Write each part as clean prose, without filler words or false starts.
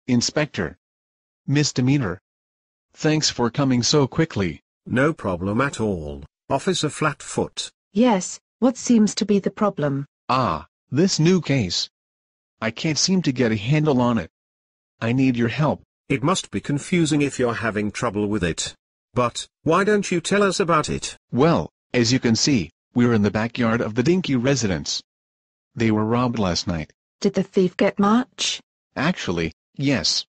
Inspector. Misdemeanor. Thanks for coming so quickly. No problem at all, Officer Flatfoot. Yes, what seems to be the problem? This new case. I can't seem to get a handle on it. I need your help. It must be confusing if you're having trouble with it. But, why don't you tell us about it? Well, as you can see, we're in the backyard of the Dinky residence. They were robbed last night. Did the thief get much? Actually, yes.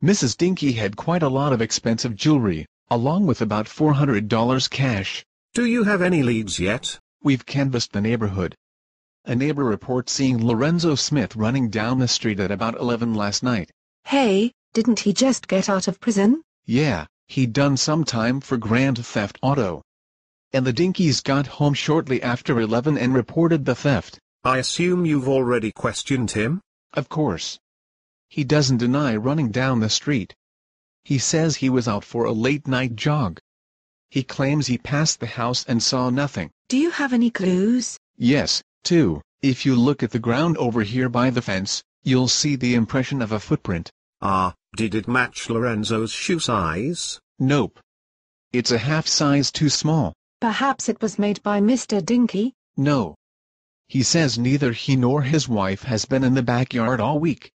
Mrs. Dinky had quite a lot of expensive jewelry, along with about $400 cash. Do you have any leads yet? We've canvassed the neighborhood. A neighbor reports seeing Lorenzo Smith running down the street at about 11 last night. Hey, didn't he just get out of prison? Yeah, he'd done some time for grand theft auto. And the Dinkies got home shortly after 11 and reported the theft. I assume you've already questioned him? Of course. He doesn't deny running down the street. He says he was out for a late-night jog. He claims he passed the house and saw nothing. Do you have any clues? Yes, two. If you look at the ground over here by the fence, you'll see the impression of a footprint. Did it match Lorenzo's shoe size? Nope. It's a half size too small. Perhaps it was made by Mr. Dinky? No. He says neither he nor his wife has been in the backyard all week.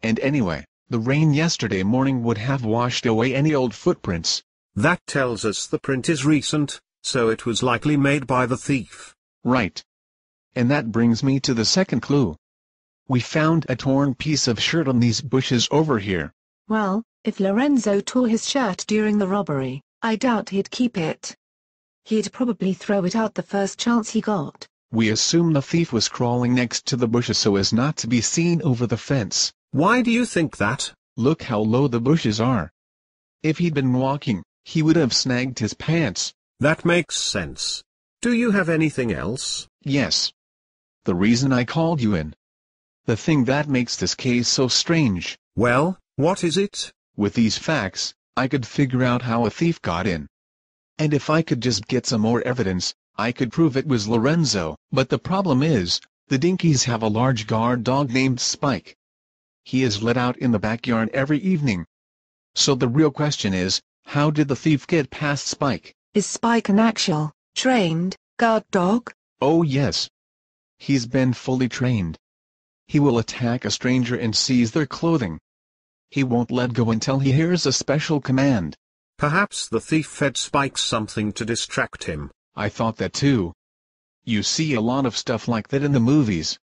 And anyway, the rain yesterday morning would have washed away any old footprints. That tells us the print is recent, so it was likely made by the thief. Right. And that brings me to the second clue. We found a torn piece of shirt on these bushes over here. Well, if Lorenzo tore his shirt during the robbery, I doubt he'd keep it. He'd probably throw it out the first chance he got. We assume the thief was crawling next to the bushes so as not to be seen over the fence. Why do you think that? Look how low the bushes are. If he'd been walking, he would have snagged his pants. That makes sense. Do you have anything else? Yes. The reason I called you in. The thing that makes this case so strange. Well, what is it? With these facts, I could figure out how a thief got in. And if I could just get some more evidence, I could prove it was Lorenzo. But the problem is, the Dinkies have a large guard dog named Spike. He is let out in the backyard every evening. So the real question is, how did the thief get past Spike? Is Spike an actual, trained, guard dog? Oh yes. He's been fully trained. He will attack a stranger and seize their clothing. He won't let go until he hears a special command. Perhaps the thief fed Spike something to distract him. I thought that too. You see a lot of stuff like that in the movies.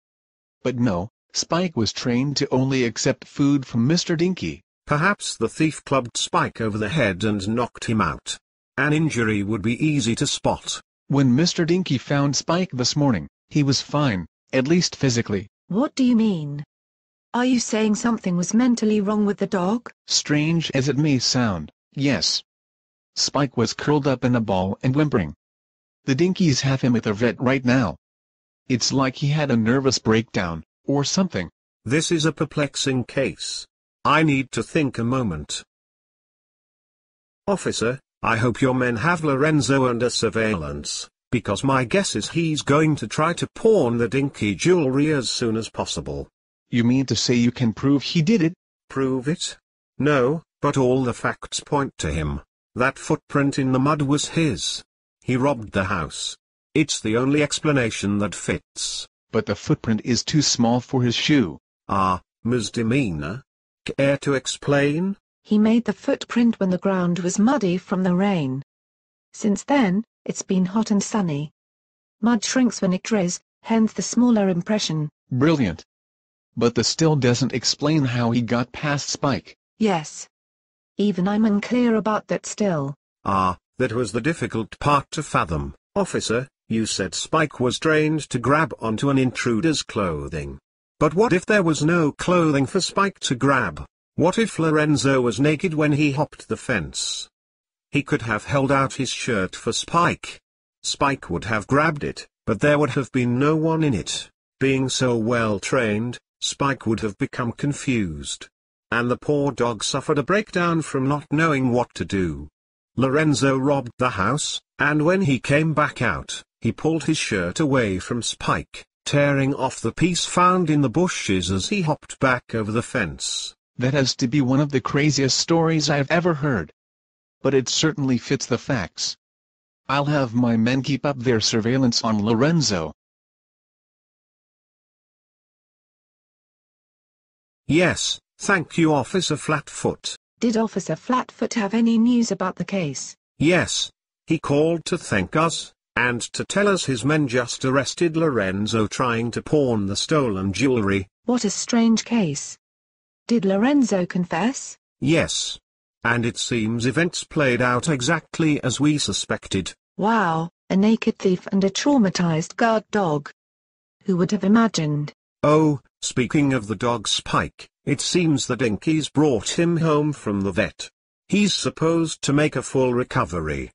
But no, Spike was trained to only accept food from Mr. Dinky. Perhaps the thief clubbed Spike over the head and knocked him out. An injury would be easy to spot. When Mr. Dinky found Spike this morning, he was fine, at least physically. What do you mean? Are you saying something was mentally wrong with the dog? Strange as it may sound, yes. Spike was curled up in a ball and whimpering. The Dinkies have him at the vet right now. It's like he had a nervous breakdown, or something. This is a perplexing case. I need to think a moment. Officer, I hope your men have Lorenzo under surveillance, because my guess is he's going to try to pawn the Dinky jewelry as soon as possible. You mean to say you can prove he did it? Prove it? No, but all the facts point to him. That footprint in the mud was his. He robbed the house. It's the only explanation that fits. But the footprint is too small for his shoe. Misdemeanor? Care to explain? He made the footprint when the ground was muddy from the rain. Since then, it's been hot and sunny. Mud shrinks when it dries, hence the smaller impression. Brilliant. But this still doesn't explain how he got past Spike. Yes. Even I'm unclear about that still. That was the difficult part to fathom. Officer, you said Spike was trained to grab onto an intruder's clothing. But what if there was no clothing for Spike to grab? What if Lorenzo was naked when he hopped the fence? He could have held out his shirt for Spike. Spike would have grabbed it, but there would have been no one in it. Being so well trained, Spike would have become confused. And the poor dog suffered a breakdown from not knowing what to do. Lorenzo robbed the house, and when he came back out, he pulled his shirt away from Spike, tearing off the piece found in the bushes as he hopped back over the fence. That has to be one of the craziest stories I've ever heard. But it certainly fits the facts. I'll have my men keep up their surveillance on Lorenzo. Yes, thank you, Officer Flatfoot. Did Officer Flatfoot have any news about the case? Yes. He called to thank us, and to tell us his men just arrested Lorenzo trying to pawn the stolen jewelry. What a strange case. Did Lorenzo confess? Yes. And it seems events played out exactly as we suspected. Wow, a naked thief and a traumatized guard dog. Who would have imagined? Oh, speaking of the dog Spike, it seems the Dinkies brought him home from the vet. He's supposed to make a full recovery.